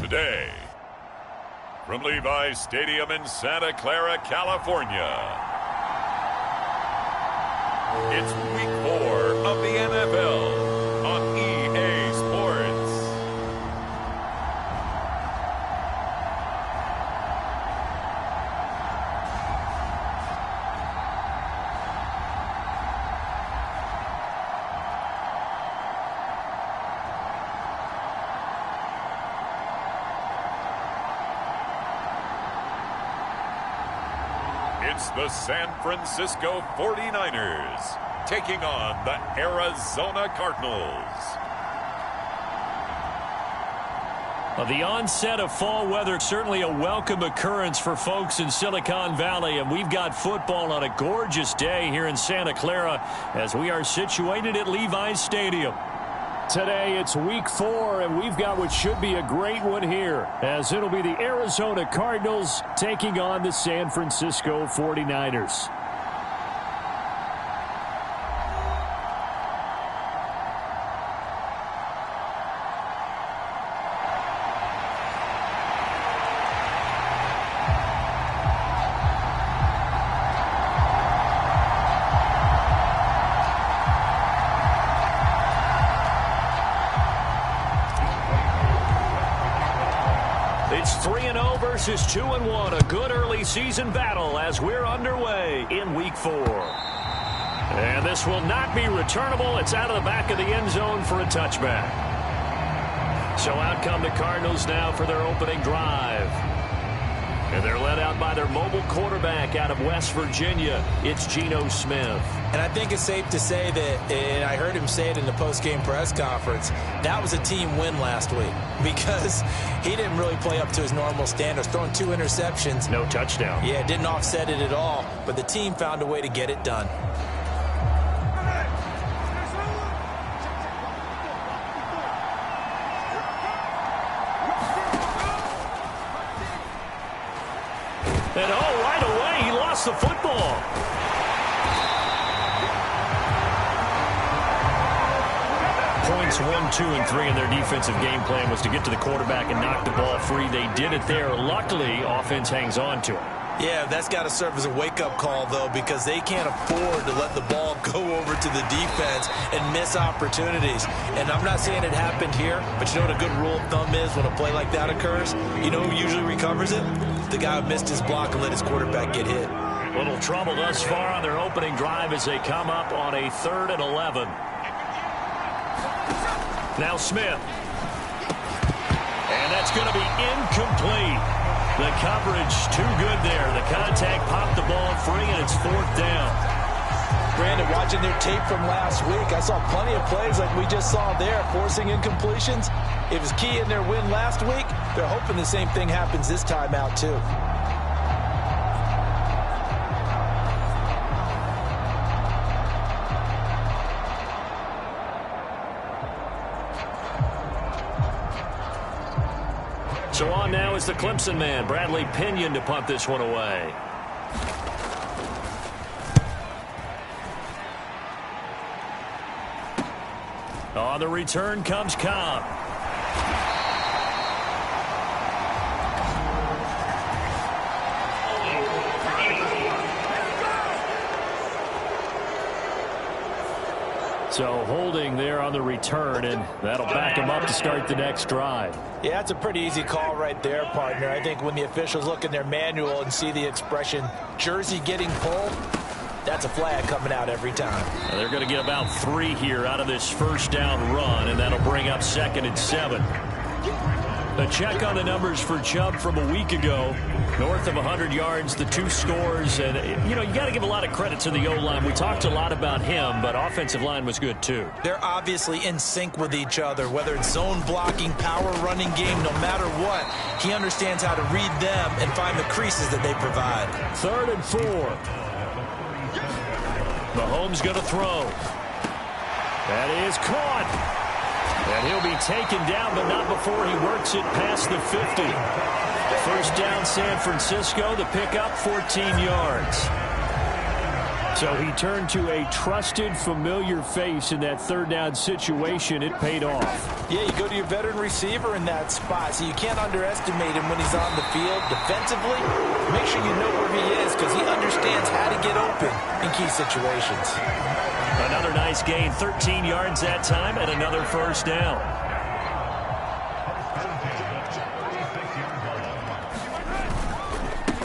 today. From Levi's Stadium in Santa Clara, California, it's Week 4 of the NFL on EA Sports. It's the San Francisco 49ers taking on the Arizona Cardinals. The onset of fall weather, certainly a welcome occurrence for folks in Silicon Valley, and we've got football on a gorgeous day here in Santa Clara as we are situated at Levi's Stadium. Today it's Week 4, and we've got what should be a great one here, as it'll be the Arizona Cardinals taking on the San Francisco 49ers. It's 3-0 versus 2-1, a good early season battle as we're underway in Week 4. And this will not be returnable. It's out of the back of the end zone for a touchback. So out come the Cardinals now for their opening drive. And they're led out by their mobile quarterback out of West Virginia. It's Geno Smith. And I think it's safe to say that, and I heard him say it in the post-game press conference, that was a team win last week because he didn't really play up to his normal standards, throwing 2 interceptions. No touchdown. Yeah, didn't offset it at all, but the team found a way to get it done. And right away, he lost the football. Points 1, 2, and 3 in their defensive game plan was to get to the quarterback and knock the ball free. They did it there. Luckily, offense hangs on to it. Yeah, that's got to serve as a wake-up call, though, because they can't afford to let the ball go over to the defense and miss opportunities. And I'm not saying it happened here, but you know what a good rule of thumb is when a play like that occurs? You know who usually recovers it? The guy who missed his block and let his quarterback get hit. Little trouble thus far on their opening drive as they come up on a 3rd and 11. Now Smith. And that's going to be incomplete. The coverage too good there. The contact popped the ball free, and it's 4th down. Brandon, watching their tape from last week, I saw plenty of plays like we just saw there, forcing incompletions. It was key in their win last week. They're hoping the same thing happens this time out, too. So on now is the Clemson man, Bradley Pinion, to punt this one away. On the return comes Cobb. So holding there on the return, and that'll back him up to start the next drive. Yeah, that's a pretty easy call right there, partner. I think when the officials look in their manual and see the expression jersey getting pulled, that's a flag coming out every time. Now they're going to get about 3 here out of this first down run, and that'll bring up 2nd and 7. A check on the numbers for Chubb from a week ago. North of 100 yards, the 2 scores. And, you know, you got to give a lot of credit to the O-line. We talked a lot about him, but offensive line was good, too. They're obviously in sync with each other, whether it's zone blocking, power running game, no matter what. He understands how to read them and find the creases that they provide. 3rd and 4. Mahomes going to throw. That is caught. And he'll be taken down, but not before he works it past the 50. First down, San Francisco. The pickup, 14 yards. So he turned to a trusted, familiar face in that third down situation. It paid off. Yeah, you go to your veteran receiver in that spot, so you can't underestimate him when he's on the field defensively. Make sure you know where he is because he understands how to get open in key situations. Another nice gain, 13 yards that time, and another first down.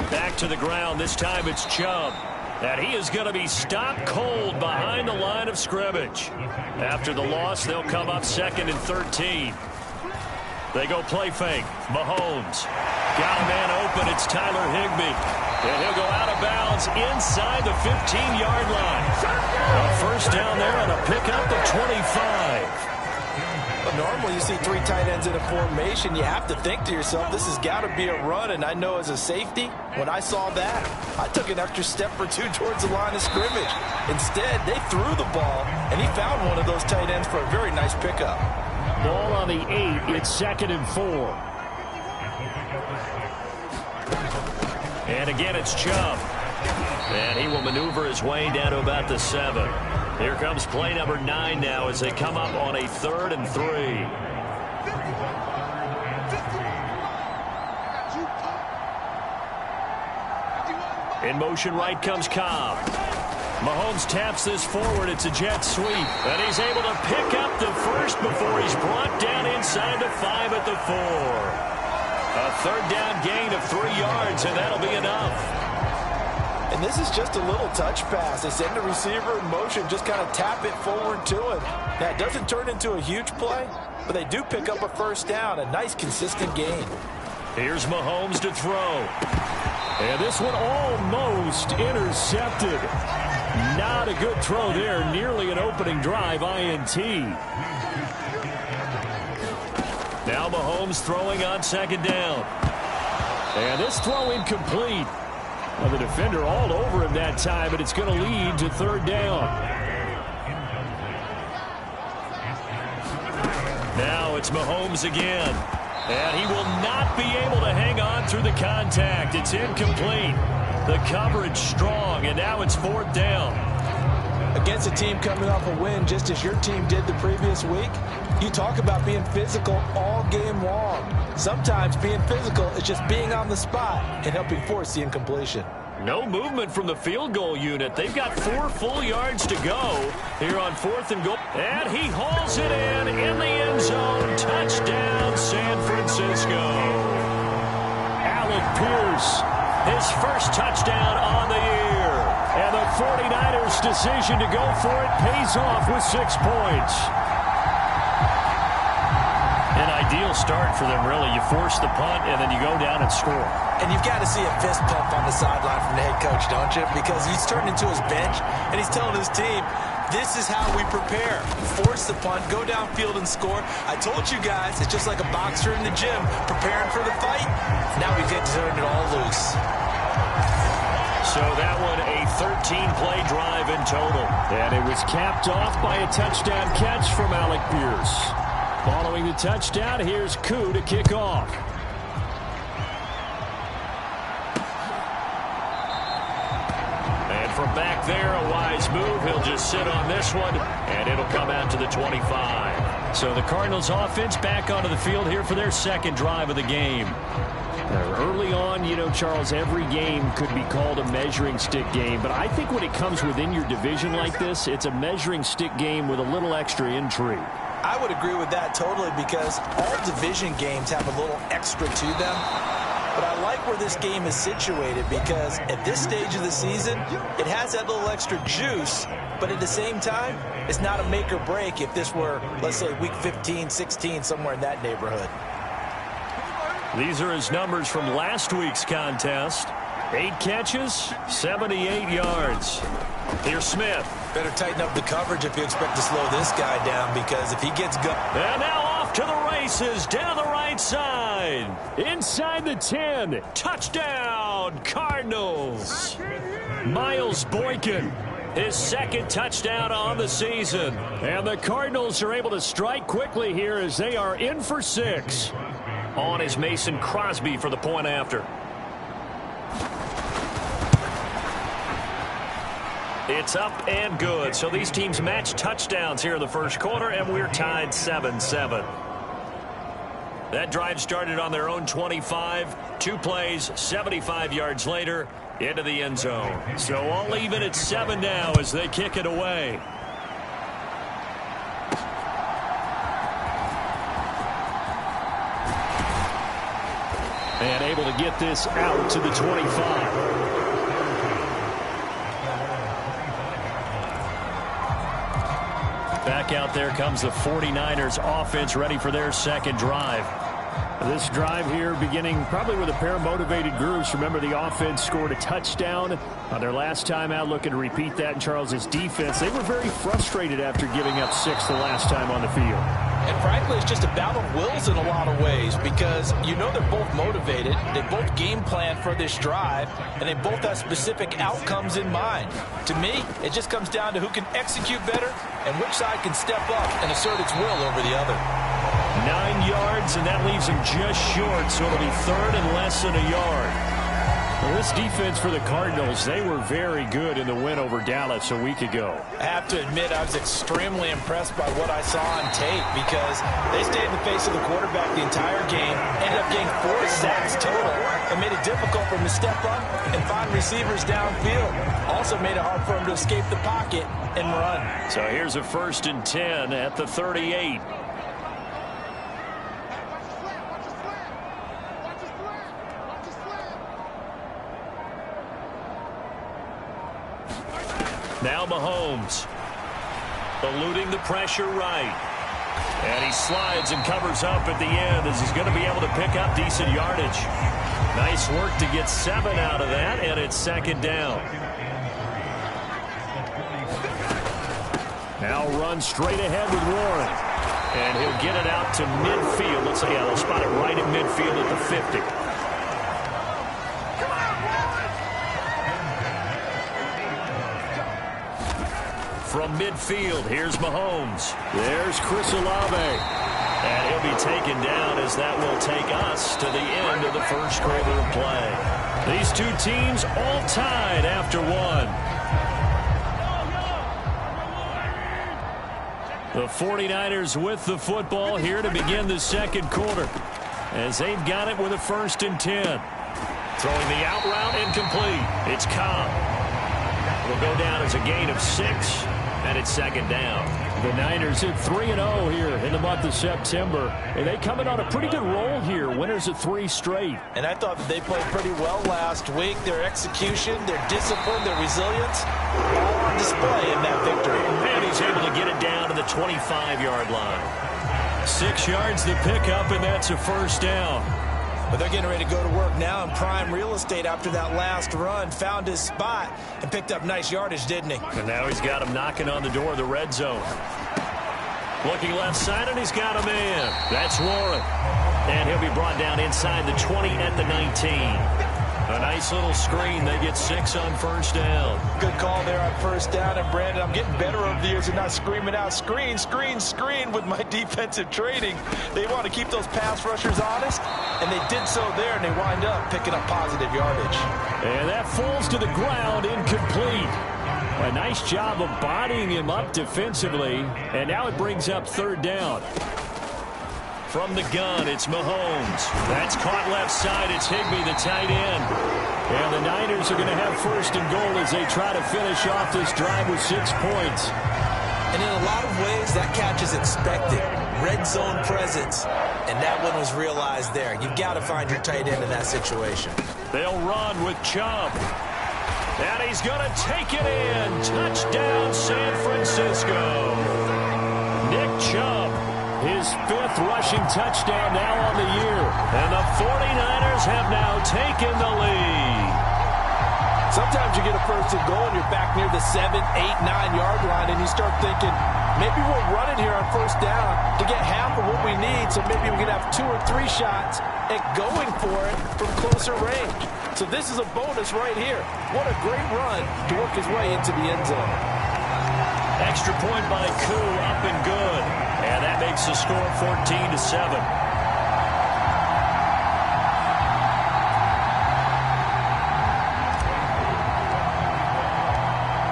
Back to the ground. This time it's Chubb. And he is going to be stopped cold behind the line of scrimmage. After the loss, they'll come up 2nd and 13. They go play fake. Mahomes. Got a man open. It's Tyler Higbee. And he'll go out of bounds inside the 15-yard line. A first down there on a pickup of 25. But normally you see 3 tight ends in a formation, you have to think to yourself, this has got to be a run. And I know as a safety, when I saw that, I took an extra step or 2 towards the line of scrimmage. Instead, they threw the ball, and he found one of those tight ends for a very nice pickup. Ball on the 8. It's 2nd and 4. And again, it's Chubb. And he will maneuver his way down to about the 7. Here comes play number 9 now as they come up on a 3rd and 3. In motion right comes Cobb. Mahomes taps this forward. It's a jet sweep. And he's able to pick up the first before he's brought down inside the 5 at the 4. A 3rd down gain of 3 yards, and that'll be enough. And this is just a little touch pass. They send the receiver in motion, just kind of tap it forward to him. Now, it doesn't turn into a huge play, but they do pick up a first down, a nice, consistent gain. Here's Mahomes to throw. And this one almost intercepted. Not a good throw there. Nearly an opening drive, INT. Now Mahomes throwing on 2nd down. And this throw incomplete. Well, the defender all over him that time, but it's going to lead to 3rd down. Now it's Mahomes again. And he will not be able to hang on through the contact. It's incomplete. The coverage strong, and now it's 4th down. Against a team coming off a win, just as your team did the previous week, you talk about being physical all game long. Sometimes being physical is just being on the spot and helping force the incompletion. No movement from the field goal unit. They've got 4 full yards to go here on 4th and goal. And he hauls it in the end zone. Touchdown, San Francisco. Alec Pierce, his first touchdown on the year. And the 49ers' decision to go for it pays off with 6 points. An ideal start for them, really. You force the punt, and then you go down and score. And you've got to see a fist pump on the sideline from the head coach, don't you? Because he's turned into his bench, and he's telling his team, this is how we prepare. Force the punt, go downfield and score. I told you guys, it's just like a boxer in the gym preparing for the fight. Now we get to turn it all loose. So that one a 13-play drive in total. And it was capped off by a touchdown catch from Alec Pierce. Following the touchdown, here's Koo to kick off. And from back there, a wise move. He'll just sit on this one, and it'll come out to the 25. So the Cardinals offense back onto the field here for their 2nd drive of the game. Early on, you know, Charles, every game could be called a measuring stick game. But I think when it comes within your division like this, it's a measuring stick game with a little extra intrigue. I would agree with that totally because all division games have a little extra to them. But I like where this game is situated because at this stage of the season, it has that little extra juice. But at the same time, it's not a make or break if this were, let's say, week 15, 16, somewhere in that neighborhood. These are his numbers from last week's contest. 8 catches, 78 yards. Here's Smith. Better tighten up the coverage if you expect to slow this guy down because if he gets going. And now off to the races down the right side. Inside the 10. Touchdown, Cardinals. Miles Boykin, his 2nd touchdown on the season. And the Cardinals are able to strike quickly here as they are in for 6. On is Mason Crosby for the point after. It's up and good. So these teams match touchdowns here in the first quarter, and we're tied 7-7. That drive started on their own 25. 2 plays, 75 yards later, into the end zone. So all even at 7 now as they kick it away. And able to get this out to the 25. Back out there comes the 49ers offense, ready for their second drive. This drive here beginning probably with a pair of motivated groups. Remember, the offense scored a touchdown on their last time out, looking to repeat that in Charles's defense. They were very frustrated after giving up 6 the last time on the field. And frankly, it's just a battle of wills in a lot of ways because you know they're both motivated. They both game plan for this drive, and they both have specific outcomes in mind. To me, it just comes down to who can execute better and which side can step up and assert its will over the other. 9 yards, and that leaves them just short, so it'll be third and less than a yard. Well, this defense for the Cardinals, they were very good in the win over Dallas a week ago. I have to admit, I was extremely impressed by what I saw on tape because they stayed in the face of the quarterback the entire game, ended up getting 4 sacks total, and made it difficult for him to step up and find receivers downfield. Also made it hard for him to escape the pocket and run. So here's a 1st and 10 at the 38. Now Mahomes, eluding the pressure right. And he slides and covers up at the end as he's going to be able to pick up decent yardage. Nice work to get 7 out of that, and it's 2nd down. Now run straight ahead with Warren. And he'll get it out to midfield. Let's say, yeah, they'll spot it right at midfield at the 50. From midfield, here's Mahomes. There's Chris Olave. And he'll be taken down as that will take us to the end of the first quarter of play. These two teams all tied after 1. The 49ers with the football here to begin the second quarter as they've got it with a 1st and 10. Throwing the out route incomplete. It's Cobb. Will go down as a gain of 6. And it's 2nd down. The Niners hit 3-0 here in the month of September. And they coming on a pretty good roll here. Winners of 3 straight. And I thought that they played pretty well last week. Their execution, their discipline, their resilience, all on display in that victory. And he's able to get it down to the 25-yard line. 6 yards to pick up, and that's a 1st down. But they're getting ready to go to work now in prime real estate after that last run. Found his spot and picked up nice yardage, didn't he? And now he's got him knocking on the door of the red zone. Looking left side, and he's got a man. That's Warren. And he'll be brought down inside the 20 at the 19. A nice little screen. They get 6 on 1st down. Good call there on 1st down. And, Brandon, I'm getting better over the years and not screaming out, screen, screen, screen with my defensive training. They want to keep those pass rushers honest, and they did so there, and they wind up picking up positive yardage. And that falls to the ground, incomplete. A nice job of bodying him up defensively, and now it brings up 3rd down. From the gun, it's Mahomes. That's caught left side. It's Higbee, the tight end. And the Niners are going to have 1st and goal as they try to finish off this drive with 6 points. And in a lot of ways, that catch is expected. Red zone presence. And that one was realized there. You've got to find your tight end in that situation. They'll run with Chubb. And he's going to take it in. Touchdown, San Francisco. Nick Chubb. His 5th rushing touchdown now on the year. And the 49ers have now taken the lead. Sometimes you get a 1st and goal and you're back near the 7, 8, 9-yard line, and you start thinking, maybe we'll run it here on 1st down to get half of what we need, so maybe we can have 2 or 3 shots at going for it from closer range. So this is a bonus right here. What a great run to work his way into the end zone. Extra point by Koo, up and good. And that makes the score 14-7.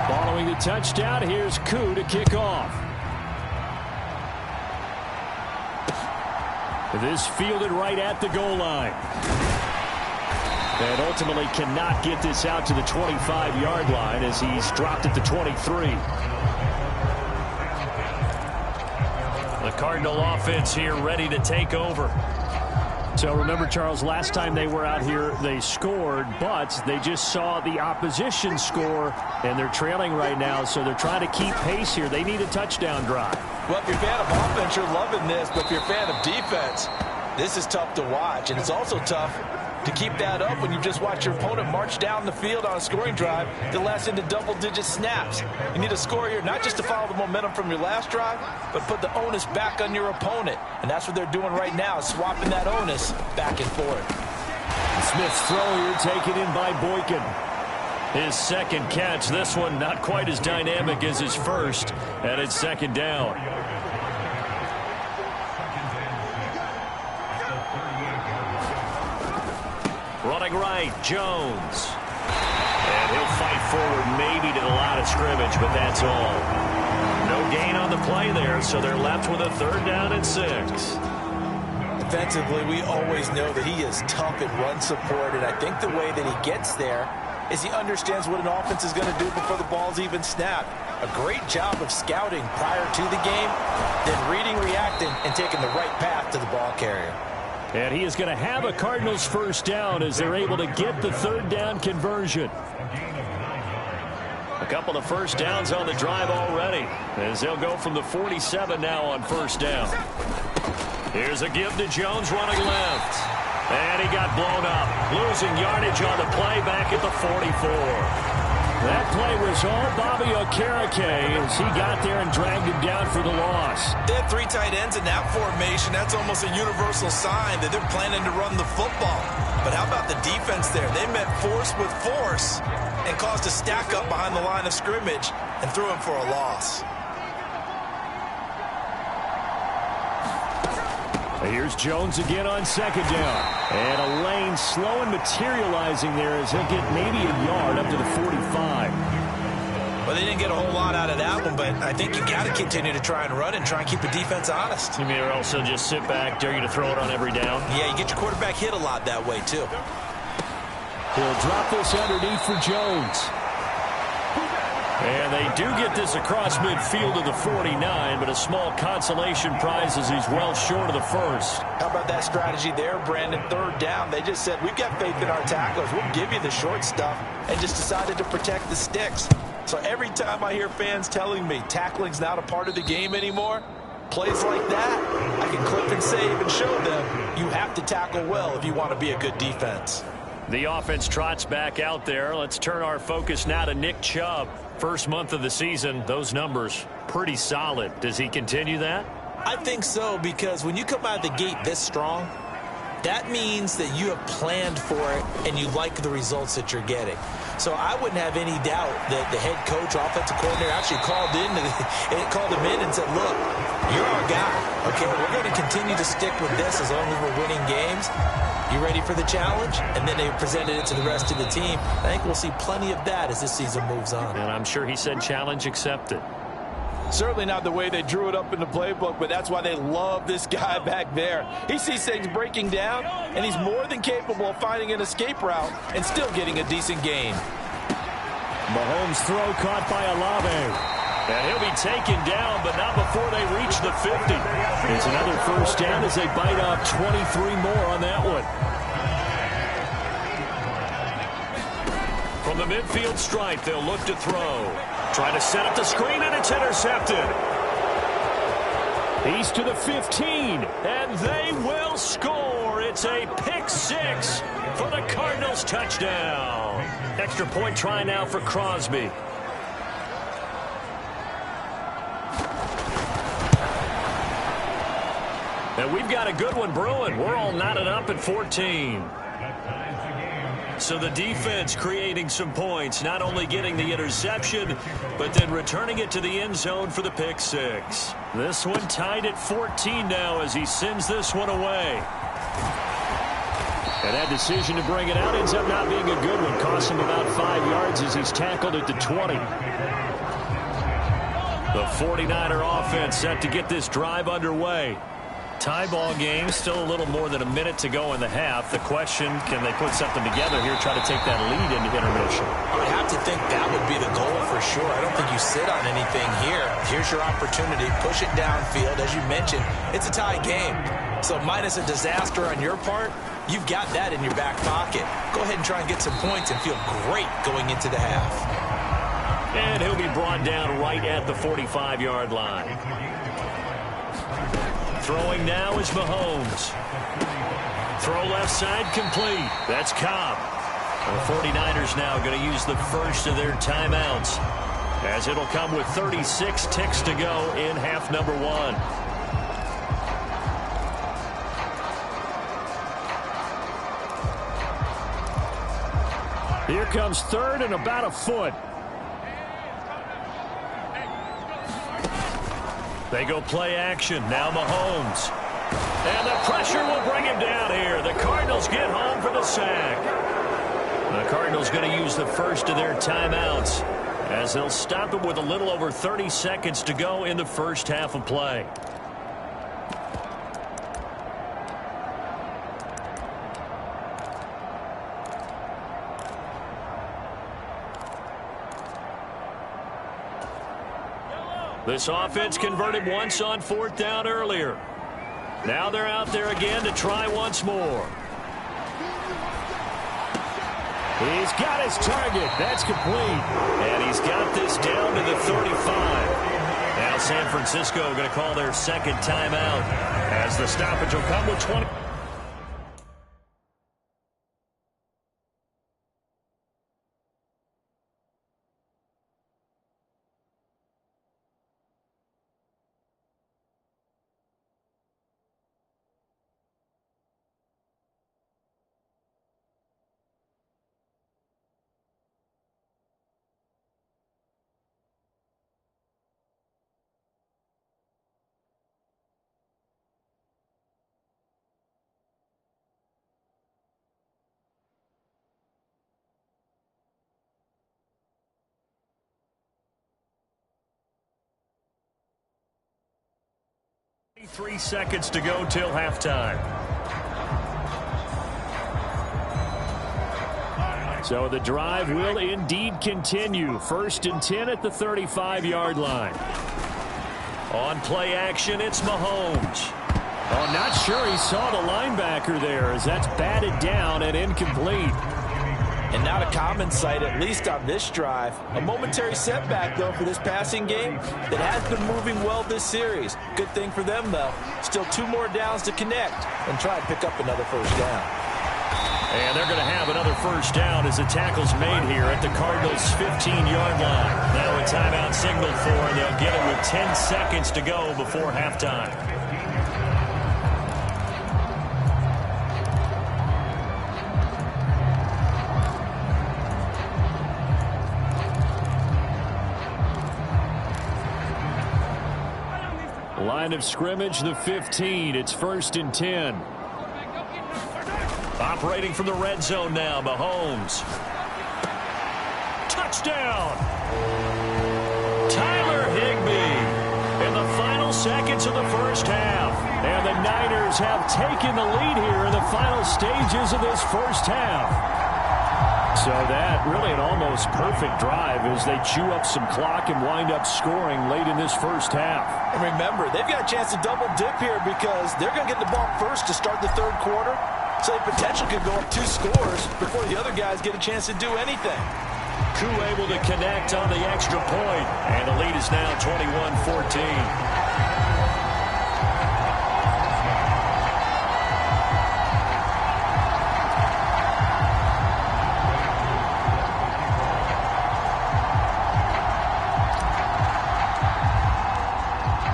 Following the touchdown. Here's Koo to kick off. This fielded right at the goal line. And ultimately cannot get this out to the 25-yard line as he's dropped at the 23. The Cardinal offense here ready to take over. So remember, Charles, last time they were out here, they scored, but they just saw the opposition score, and they're trailing right now, so they're trying to keep pace here. They need a touchdown drive. Well, if you're a fan of offense, you're loving this, but if you're a fan of defense, this is tough to watch, and it's also tough to keep that up when you just watch your opponent march down the field on a scoring drive that lasts into double-digit snaps. You need a score here, not just to follow the momentum from your last drive, but put the onus back on your opponent. And that's what they're doing right now, swapping that onus back and forth. Smith's throw here taken in by Boykin. His second catch, this one not quite as dynamic as his first, and it's second down. Running right, Jones. And he'll fight forward maybe to the line of scrimmage, but that's all. No gain on the play there, so they're left with a 3rd down and 6. Defensively, we always know that he is tough in run support, and I think the way that he gets there is he understands what an offense is going to do before the ball's even snapped. A great job of scouting prior to the game, then reading, reacting, and taking the right path to the ball carrier. And he is going to have a Cardinals 1st down as they're able to get the 3rd down conversion. A couple of 1st downs on the drive already, as they'll go from the 47 now on 1st down. Here's a give to Jones running left. And he got blown up, losing yardage on the play back at the 44. That play was all Bobby Okereke as he got there and dragged him down for the loss. They had 3 tight ends in that formation. That's almost a universal sign that they're planning to run the football. But how about the defense there? They met force with force and caused a stack up behind the line of scrimmage and threw him for a loss. Here's Jones again on 2nd down. And a lane slow and materializing there as he'll get maybe a yard up to the 45. Well, they didn't get a whole lot out of that one, but I think you got to continue to try and run and try and keep the defense honest. You mean or also just sit back, dare you to throw it on every down? Yeah, you get your quarterback hit a lot that way, too. He'll drop this underneath for Jones. And they do get this across midfield to the 49, but a small consolation prize as he's well short of the 1st. How about that strategy there, Brandon? 3rd down. They just said, we've got faith in our tacklers. We'll give you the short stuff, and just decided to protect the sticks. So every time I hear fans telling me tackling's not a part of the game anymore, plays like that, I can clip and save and show them you have to tackle well if you want to be a good defense. The offense trots back out there. Let's turn our focus now to Nick Chubb. First month of the season, those numbers pretty solid. Does he continue that? I think so, because when you come out of the gate this strong, that means that you have planned for it and you like the results that you're getting. So I wouldn't have any doubt that the head coach or offensive coordinator actually called him in and said, look, you're our guy. Okay, we're going to continue to stick with this as long as we're winning games. You ready for the challenge? And then they presented it to the rest of the team. I think we'll see plenty of that as this season moves on. And I'm sure he said challenge accepted. Certainly not the way they drew it up in the playbook, but that's why they love this guy back there. He sees things breaking down, and he's more than capable of finding an escape route and still getting a decent gain. Mahomes' throw caught by Olave. And he'll be taken down, but not before they reach the 50. It's another 1st down as they bite off 23 more on that one. From the midfield stripe, they'll look to throw. Trying to set up the screen, and it's intercepted. He's to the 15, and they will score. It's a pick 6 for the Cardinals touchdown. Extra point try now for Crosby. And we've got a good one brewing. We're all knotted up at 14. So the defense creating some points, not only getting the interception, but then returning it to the end zone for the pick 6. This one tied at 14 now as he sends this one away. And that decision to bring it out ends up not being a good one. Costs him about 5 yards as he's tackled at the 20. The 49er offense set to get this drive underway. Tie ball game, still a little more than a minute to go in the half. The question, can they put something together here, try to take that lead into intermission? I would have to think that would be the goal for sure. I don't think you sit on anything here. Here's your opportunity. Push it downfield. As you mentioned, it's a tie game. So minus a disaster on your part, you've got that in your back pocket. Go ahead and try and get some points and feel great going into the half. And he'll be brought down right at the 45-yard line. Throwing now is Mahomes. Throw left side complete. That's Cobb. The 49ers now going to use the first of their timeouts, as it'll come with 36 ticks to go in half number one. Here comes third and about a foot. They go play action. Now Mahomes. And the pressure will bring him down here. The Cardinals get home for the sack. The Cardinals going to use the first of their timeouts, as they'll stop it with a little over 30 seconds to go in the first half of play. This offense converted once on fourth down earlier. Now they're out there again to try once more. He's got his target. That's complete. And he's got this down to the 35. Now San Francisco going to call their second timeout, as the stoppage will come with 20. Three seconds to go till halftime. So the drive will indeed continue. First and 10 at the 35-yard line. On play action, it's Mahomes. Oh, not sure he saw the linebacker there, as that's batted down and incomplete. And not a common sight, at least on this drive. A momentary setback, though, for this passing game that has been moving well this series. Good thing for them, though. Still 2 more downs to connect and try and pick up another first down. And they're going to have another first down as the tackle's made here at the Cardinals' 15-yard line. Now a timeout signaled for, and they'll get it with 10 seconds to go before halftime. Line of scrimmage, the 15. It's first and 10. Operating from the red zone now, Mahomes. Touchdown! Tyler Higbee in the final seconds of the first half. And the Niners have taken the lead here in the final stages of this first half. So that really an almost perfect drive as they chew up some clock and wind up scoring late in this first half. And remember, they've got a chance to double dip here because they're going to get the ball first to start the third quarter. So they potentially could go up 2 scores before the other guys get a chance to do anything. Koo able to connect on the extra point, and the lead is now 21-14.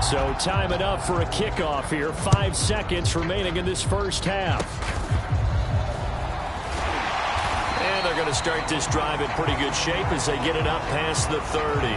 So time it up for a kickoff here. 5 seconds remaining in this first half. And they're going to start this drive in pretty good shape as they get it up past the 30.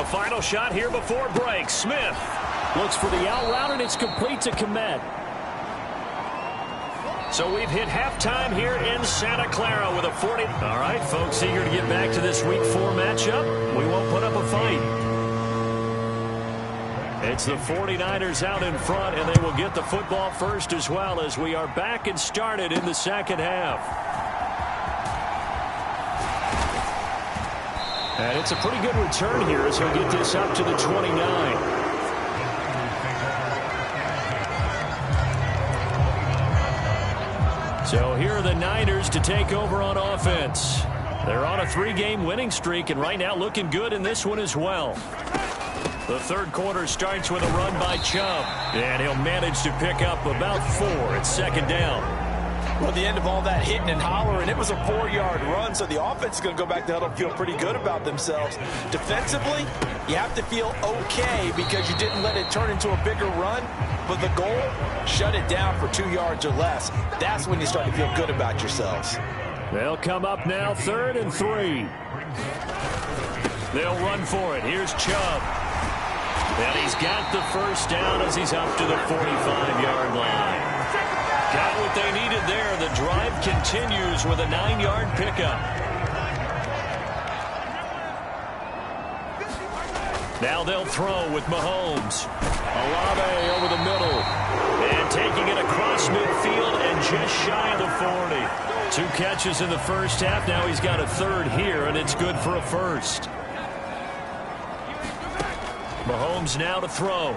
final shot here before break. Smith looks for the out route, and it's complete to Komet. So we've hit halftime here in Santa Clara with a 40. All right, folks, eager to get back to this Week 4 matchup. We won't put up a fight. It's the 49ers out in front, and they will get the football first as well as we are back and started in the second half. And it's a pretty good return here as we get this up to the 29. So here are the Niners to take over on offense. They're on a 3-game winning streak, and right now looking good in this one as well. The third quarter starts with a run by Chubb, and he'll manage to pick up about 4. It's second down. Well, at the end of all that hitting and hollering, it was a 4-yard run, so the offense is going to go back to huddle and feel pretty good about themselves. Defensively, you have to feel okay because you didn't let it turn into a bigger run, but the goal, shut it down for 2 yards or less. That's when you start to feel good about yourselves. They'll come up now 3rd and 3. They'll run for it. Here's Chubb. And he's got the first down as he's up to the 45-yard line. Got what they needed there. The drive continues with a 9-yard pickup. Now they'll throw with Mahomes. Olave over the middle. And taking it across midfield and just shy of the 40. 2 catches in the first half. Now he's got a 3rd here, and it's good for a first. Mahomes now to throw.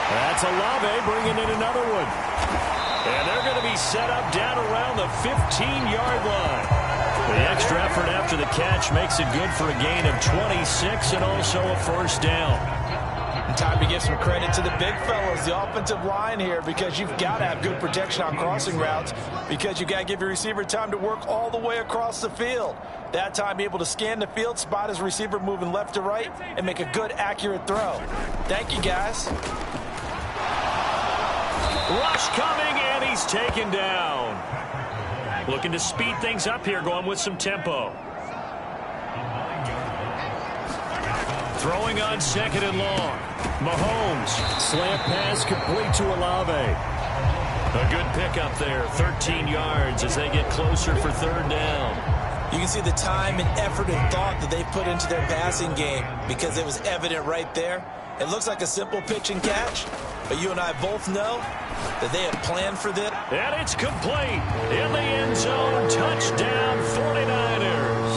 That's Olave bringing in another one. And they're going to be set up down around the 15-yard line. The extra effort after the catch makes it good for a gain of 26 and also a first down. Time to give some credit to the big fellas, the offensive line here, because you've got to have good protection on crossing routes because you've got to give your receiver time to work all the way across the field. That time, be able to scan the field, spot his receiver moving left to right, and make a good, accurate throw. Thank you, guys. Rush coming, and he's taken down. Looking to speed things up here, going with some tempo. Throwing on 2nd and long. Mahomes. Slant pass complete to Olave. A good pickup there. 13 yards as they get closer for 3rd down. You can see the time and effort and thought that they put into their passing game because it was evident right there. It looks like a simple pitch and catch, but you and I both know that they have planned for this. And it's complete. In the end zone. Touchdown 49ers.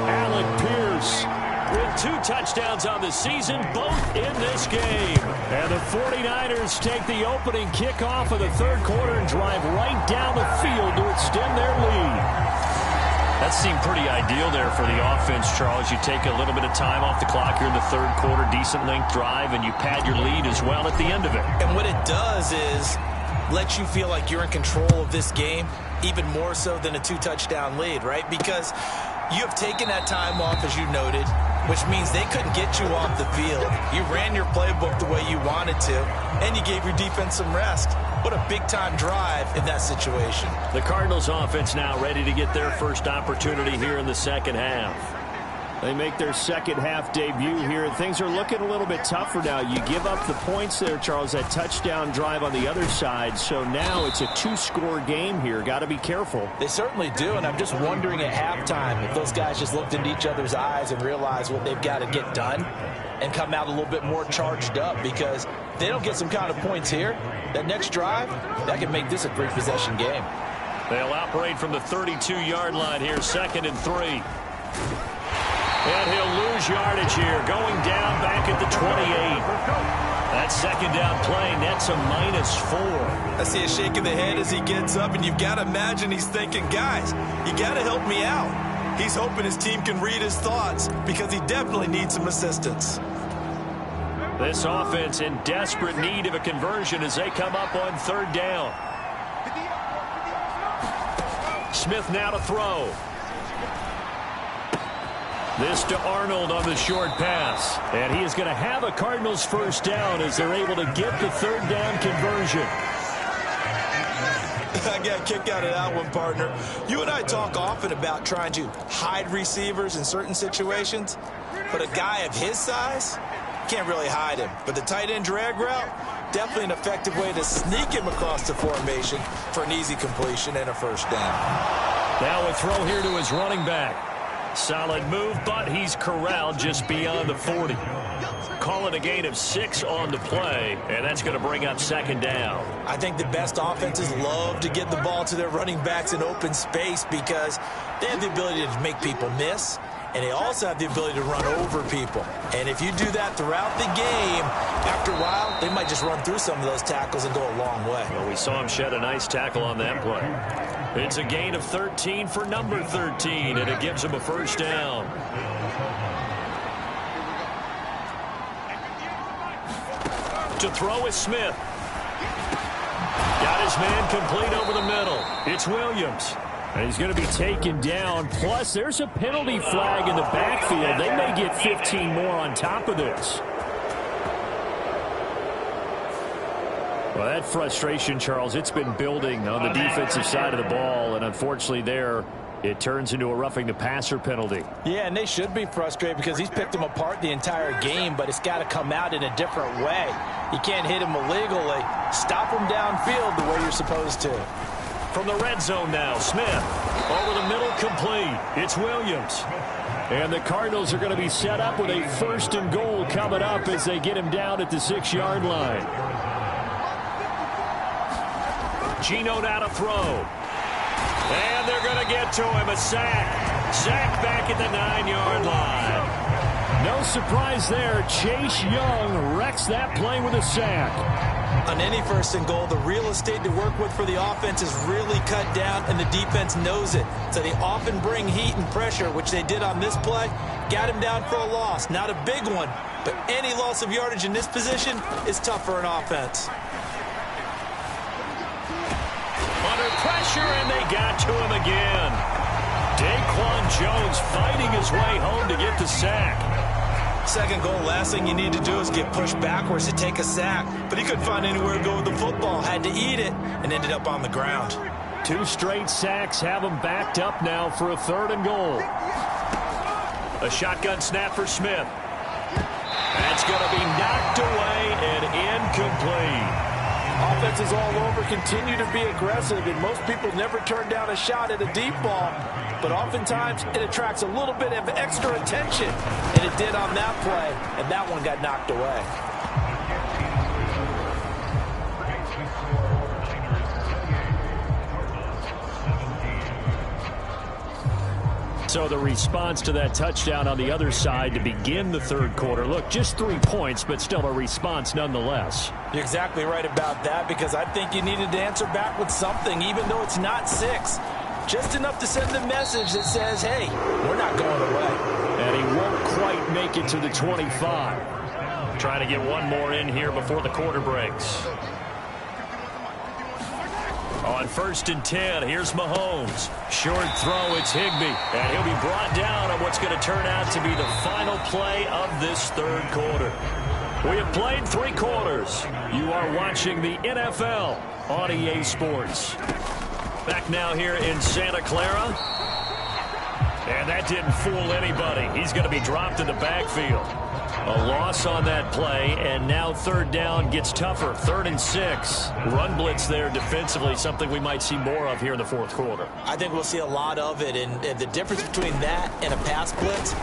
Alec Pierce with 2 touchdowns on the season, both in this game. And the 49ers take the opening kickoff of the 3rd quarter and drive right down the field to extend their lead. That seemed pretty ideal there for the offense, Charles. You take a little bit of time off the clock here in the 3rd quarter, decent length drive, and you pad your lead as well at the end of it. And what it does is let you feel like you're in control of this game, even more so than a 2-touchdown lead, right? Because you have taken that time off, as you noted, which means they couldn't get you off the field. You ran your playbook the way you wanted to, and you gave your defense some rest. What a big-time drive in that situation. The Cardinals offense now ready to get their first opportunity here in the second half. They make their second half debut here, and things are looking a little bit tougher now. You give up the points there, Charles, that touchdown drive on the other side, so now it's a 2-score game here. Got to be careful. They certainly do, and I'm just wondering at halftime if those guys just looked into each other's eyes and realized what they've got to get done and come out a little bit more charged up, because if they don't get some kind of points here, that next drive, that could make this a 3-possession game. They'll operate from the 32-yard line here, 2nd and 3. And he'll lose yardage here, going down back at the 28. That second down play nets a -4. I see a shake of the head as he gets up, and you've got to imagine he's thinking, guys, you got to help me out. He's hoping his team can read his thoughts because he definitely needs some assistance. This offense in desperate need of a conversion as they come up on 3rd down. Smith now to throw. This to Arnold on the short pass. And he is going to have a Cardinals first down as they're able to get the 3rd down conversion. I got a kick out of that one, partner. You and I talk often about trying to hide receivers in certain situations. but a guy of his size, can't really hide him. But the tight end drag route, definitely an effective way to sneak him across the formation for an easy completion and a first down. Now a throw here to his running back. Solid move, but he's corralled just beyond the 40. Call it a gain of 6 on the play, and that's going to bring up second down. I think the best offenses love to get the ball to their running backs in open space because they have the ability to make people miss, and they also have the ability to run over people. And if you do that throughout the game, after a while, they might just run through some of those tackles and go a long way. Well, we saw him shed a nice tackle on that play. It's a gain of 13 for number 13, and it gives him a first down. To throw is Smith. Got his man complete over the middle. It's Williams. And he's going to be taken down. Plus, there's a penalty flag in the backfield. They may get 15 more on top of this. Well, that frustration, Charles, it's been building on the defensive side of the ball. And unfortunately there, it turns into a roughing the passer penalty. Yeah, and they should be frustrated because he's picked them apart the entire game, but it's got to come out in a different way. You can't hit him illegally. Stop him downfield the way you're supposed to. From the red zone now, Smith. Over the middle, complete. It's Williams. And the Cardinals are going to be set up with a 1st and goal coming up as they get him down at the 6-yard line. Gino now to throw. And they're going to get to him. A sack. Sack back at the 9-yard line. No surprise there. Chase Young wrecks that play with a sack. On any 1st and goal, the real estate to work with for the offense is really cut down, and the defense knows it. So they often bring heat and pressure, which they did on this play. Got him down for a loss. Not a big one, but any loss of yardage in this position is tough for an offense. Under pressure, and they got to him again. Daquan Jones fighting his way home to get the sack. 2nd goal, last thing you need to do is get pushed backwards to take a sack. But he couldn't find anywhere to go with the football. Had to eat it and ended up on the ground. 2 straight sacks have him backed up now for a 3rd and goal. A shotgun snap for Smith. That's going to be knocked away and incomplete. Offenses all over continue to be aggressive, and most people never turn down a shot at a deep ball. But oftentimes, it attracts a little bit of extra attention, and it did on that play, and that one got knocked away. So the response to that touchdown on the other side to begin the 3rd quarter. Look, just 3 points, but still a response nonetheless. You're exactly right about that, because I think you needed to answer back with something, even though it's not 6. Just enough to send a message that says, hey, we're not going away. And he won't quite make it to the 25. Trying to get one more in here before the quarter breaks. On 1st and 10, here's Mahomes. Short throw, it's Higbee. And he'll be brought down on what's going to turn out to be the final play of this 3rd quarter. We have played 3 quarters. You are watching the NFL on EA Sports. Back now here in Santa Clara. And that didn't fool anybody. He's going to be dropped in the backfield. A loss on that play, and now 3rd down gets tougher. 3rd and 6. Run blitz there defensively, something we might see more of here in the 4th quarter. I think we'll see a lot of it, and the difference between that and a pass blitz,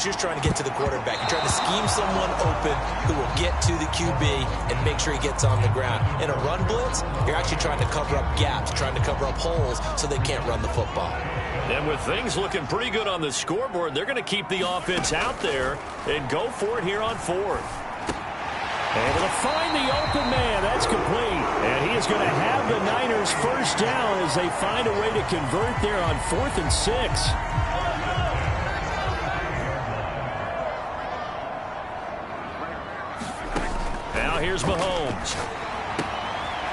you're trying to get to the quarterback. You're trying to scheme someone open who will get to the QB and make sure he gets on the ground. In a run blitz, you're actually trying to cover up gaps, trying to cover up holes so they can't run the football. And with things looking pretty good on the scoreboard, they're going to keep the offense out there and go for it here on 4th. Able to find the open man. That's complete. And he is going to have the Niners first down as they find a way to convert there on 4th and 6. Now here's Mahomes.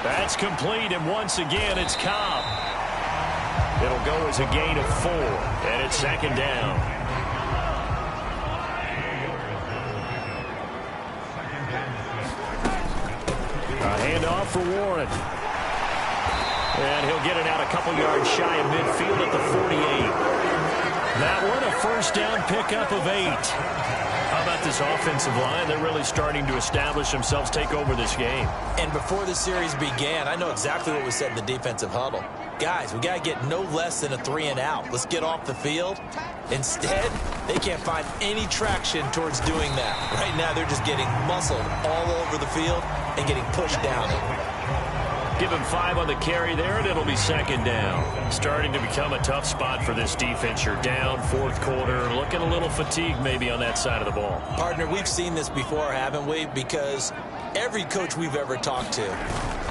That's complete, and once again it's Cobb. It'll go as a gain of 4, and it's 2nd down. A handoff for Warren. And he'll get it out a couple yards shy of midfield at the 48. That one a first down pickup of 8. this offensive line. They're really starting to establish themselves, take over this game. And before the series began, I know exactly what was said in the defensive huddle. Guys, we got to get no less than a 3-and-out. Let's get off the field. Instead, they can't find any traction towards doing that. Right now, they're just getting muscled all over the field and getting pushed down. Give him 5 on the carry there, and it'll be second down. Starting to become a tough spot for this defense. You're down fourth quarter, looking a little fatigued maybe on that side of the ball. Partner, we've seen this before, haven't we? Because every coach we've ever talked to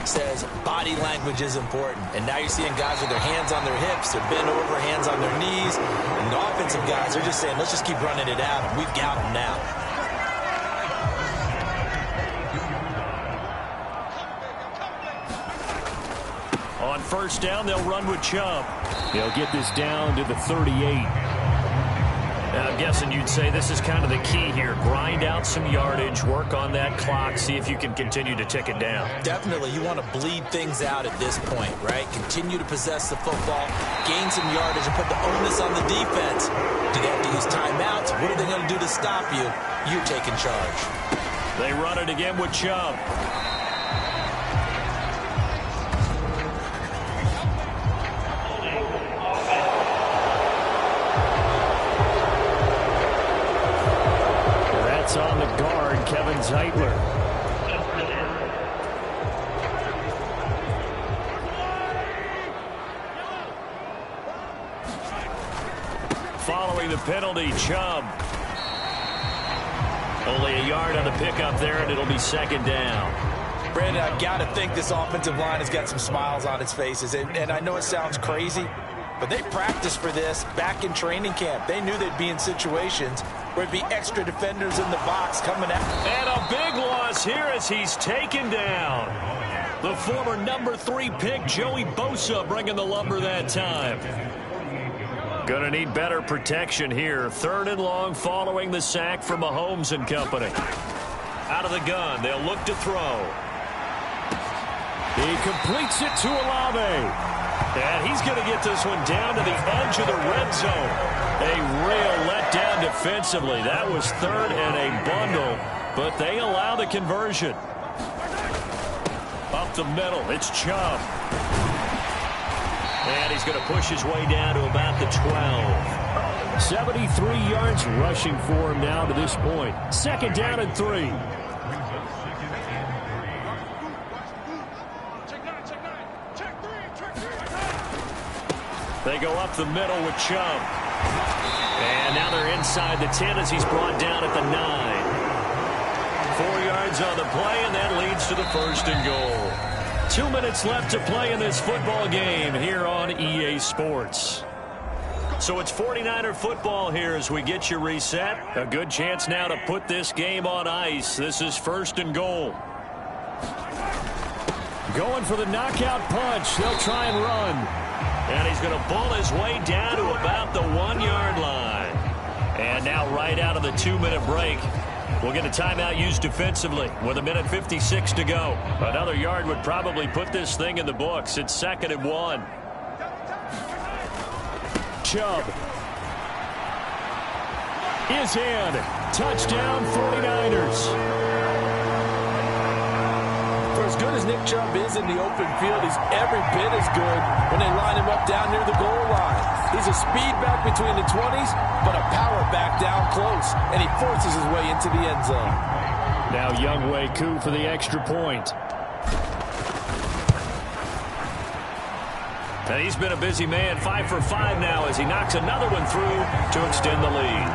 says body language is important. And now you're seeing guys with their hands on their hips, they're bent over, hands on their knees. And the offensive guys are just saying, let's just keep running it out. We've got them now. On first down, they'll run with Chubb. They'll get this down to the 38. I'm guessing you'd say this is kind of the key here. Grind out some yardage, work on that clock, see if you can continue to tick it down. Definitely. You want to bleed things out at this point, right? Continue to possess the football, gain some yardage, and put the onus on the defense. Do they have to use timeouts? What are they going to do to stop you? You're taking charge. They run it again with Chubb. On the guard, Kevin Zeitler. Following the penalty, Chubb. Only a yard on the pickup there, and it'll be second down. Brandon, I've got to think this offensive line has got some smiles on its faces. And I know it sounds crazy, but they practiced for this back in training camp. They knew they'd be in situations where it'd be extra defenders in the box coming out. And a big loss here as he's taken down. The former number 3 pick, Joey Bosa, bringing the lumber that time. Going to need better protection here. Third and long following the sack from Mahomes and company. Out of the gun, they'll look to throw. He completes it to Olave. And he's going to get this one down to the edge of the red zone. A real letdown defensively. That was third and a bundle, but they allow the conversion. Up the middle, it's Chubb. And he's going to push his way down to about the 12. 73 yards rushing for him now to this point. Second down and 3. They go up the middle with Chubb. And now they're inside the 10 as he's brought down at the 9. 4 yards on the play, and that leads to the first and goal. 2 minutes left to play in this football game here on EA Sports. So it's 49er football here as we get you reset. A good chance now to put this game on ice. This is first and goal. Going for the knockout punch. They'll try and run. And he's going to bull his way down to about the 1-yard line. And now right out of the 2-minute break, we'll get a timeout used defensively with 1:56 to go. Another yard would probably put this thing in the books. It's second and 1. Chubb is in. Touchdown 49ers. For as good as Nick Chubb is in the open field, he's every bit as good when they line him up down near the goal line. He's a speed back between the 20s, but a power back down close, and he forces his way into the end zone. Now Younghoe Koo for the extra point. And he's been a busy man, 5 for 5 now as he knocks another one through to extend the lead.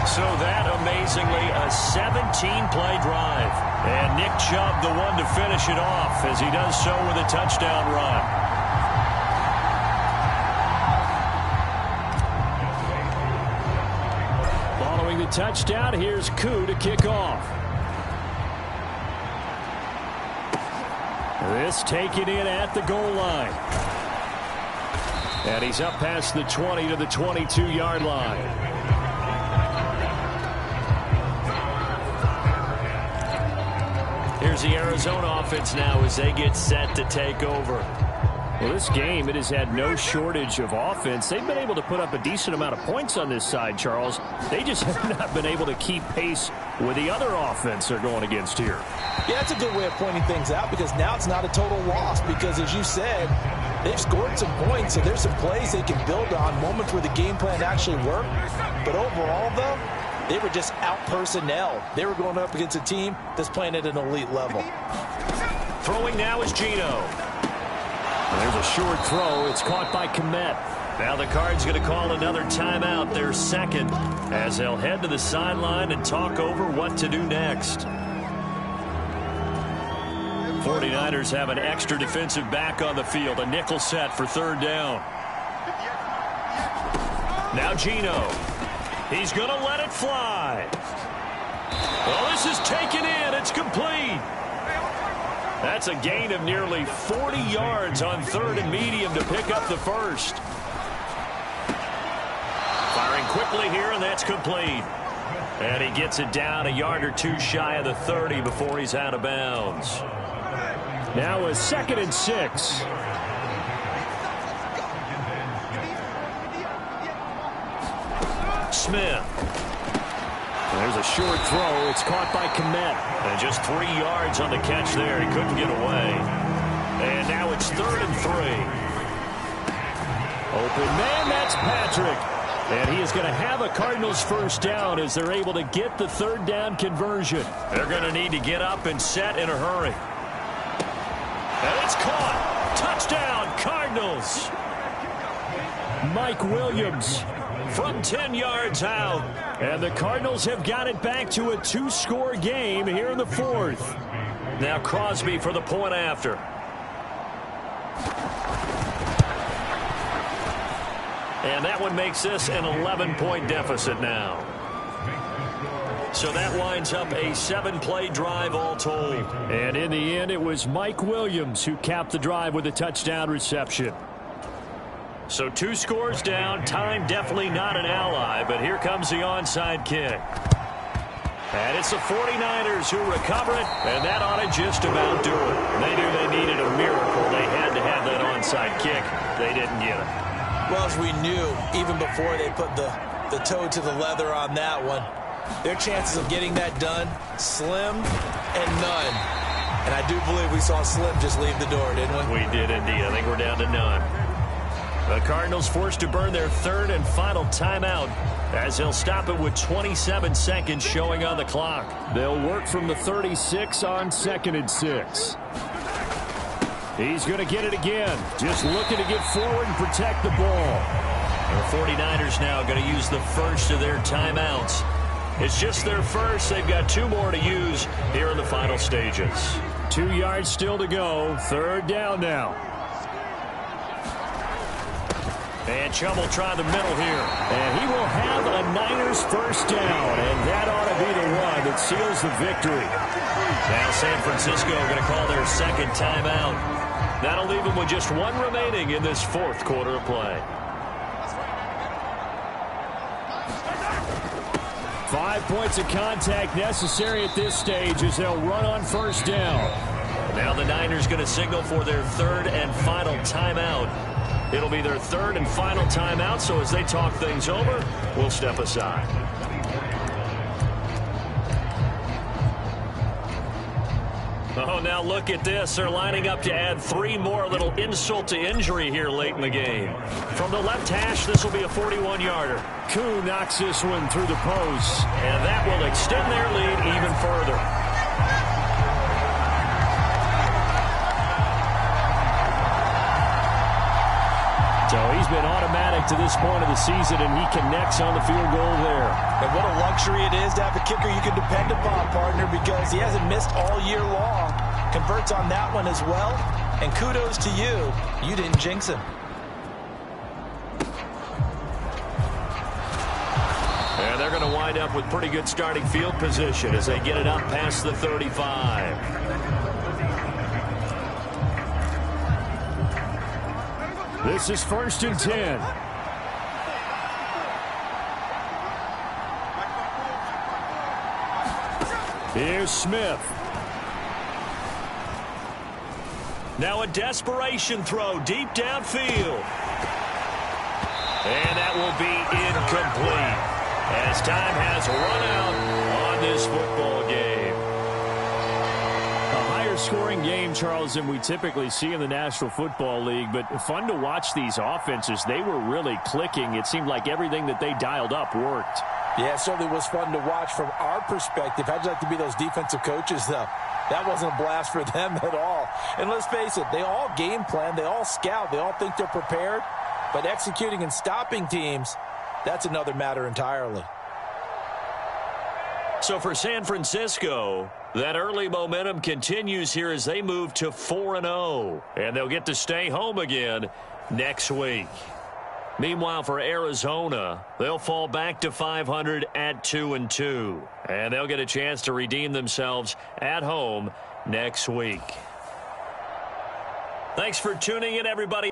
So that, amazingly, a 17-play drive. And Nick Chubb, the one to finish it off, as he does so with a touchdown run. Following the touchdown, here's Koo to kick off. This taken in at the goal line. And he's up past the 20 to the 22-yard line. Here's the Arizona offense now as they get set to take over. Well, this game, it has had no shortage of offense. They've been able to put up a decent amount of points on this side, Charles. They just have not been able to keep pace with the other offense they're going against here. Yeah, that's a good way of pointing things out, because now it's not a total loss, because as you said, they've scored some points, so there's some plays they can build on, moments where the game plan actually worked. But overall, though, they were just out-personnel. They were going up against a team that's playing at an elite level. Throwing now is Gino. There's a short throw. It's caught by Komet. Now the Cards going to call another timeout, their second, as they'll head to the sideline and talk over what to do next. 49ers have an extra defensive back on the field, a nickel set for third down. Now Gino. He's going to let it fly. Well, this is taken in. It's complete. That's a gain of nearly 40 yards on third and medium to pick up the first. Firing quickly here, and that's complete. And he gets it down a yard or two shy of the 30 before he's out of bounds. Now a 2nd and 6. Smith. There's a short throw. It's caught by Komet. And just 3 yards on the catch there. He couldn't get away. And now it's 3rd and 3. Open man, that's Patrick. And he is going to have a Cardinals first down as they're able to get the third down conversion. They're going to need to get up and set in a hurry. And it's caught. Touchdown, Cardinals. Mike Williams from 10 yards out. And the Cardinals have got it back to a 2-score game here in the 4th. Now Crosby for the point after. And that one makes this an 11-point deficit now. So that winds up a 7-play drive all told. And in the end, it was Mike Williams who capped the drive with a touchdown reception. So 2 scores down. Time definitely not an ally, but here comes the onside kick. And it's the 49ers who recover it, and that ought to just about do it. They knew they needed a miracle. They had to have that onside kick. They didn't get it. Well, as we knew, even before they put the toe to the leather on that one, their chances of getting that done, slim and none. And I do believe we saw Slim just leave the door, didn't we? We did indeed. I think we're down to none. The Cardinals forced to burn their 3rd and final timeout as they'll stop it with 27 seconds showing on the clock. They'll work from the 36 on 2nd and 6. He's going to get it again. Just looking to get forward and protect the ball. The 49ers now going to use the first of their timeouts. It's just their first. They've got 2 more to use here in the final stages. 2 yards still to go. 3rd down now. And Chubb will try the middle here. And he will have a Niners first down. And that ought to be the one that seals the victory. Now San Francisco going to call their 2nd timeout. That'll leave them with just 1 remaining in this 4th quarter of play. 5 points of contact necessary at this stage as they'll run on first down. Now the Niners going to signal for their 3rd and final timeout. It'll be their 3rd and final timeout, so as they talk things over, we'll step aside. Oh, now look at this. They're lining up to add 3 more, little insult to injury here late in the game. From the left hash, this will be a 41-yarder. Koo knocks this one through the post. And that will extend their lead even further. So he's been automatic to this point of the season, and he connects on the field goal there. And what a luxury it is to have a kicker you can depend upon, partner, because he hasn't missed all year long. Converts on that one as well. And kudos to you. You didn't jinx him. And they're going to wind up with pretty good starting field position as they get it up past the 35. This is 1st and 10. Here's Smith. Now a desperation throw deep downfield. And that will be incomplete as time has run out on this football game. A higher scoring game, Charles, than we typically see in the National Football League, but fun to watch these offenses. They were really clicking. It seemed like everything that they dialed up worked. Yeah, it certainly was fun to watch from our perspective. How'd you like to be those defensive coaches, though? That wasn't a blast for them at all. And let's face it, they all game plan, they all scout, they all think they're prepared. But executing and stopping teams, that's another matter entirely. So for San Francisco, that early momentum continues here as they move to 4-0. And they'll get to stay home again next week. Meanwhile, for Arizona, they'll fall back to 500 at 2-2. And they'll get a chance to redeem themselves at home next week. Thanks for tuning in, everybody.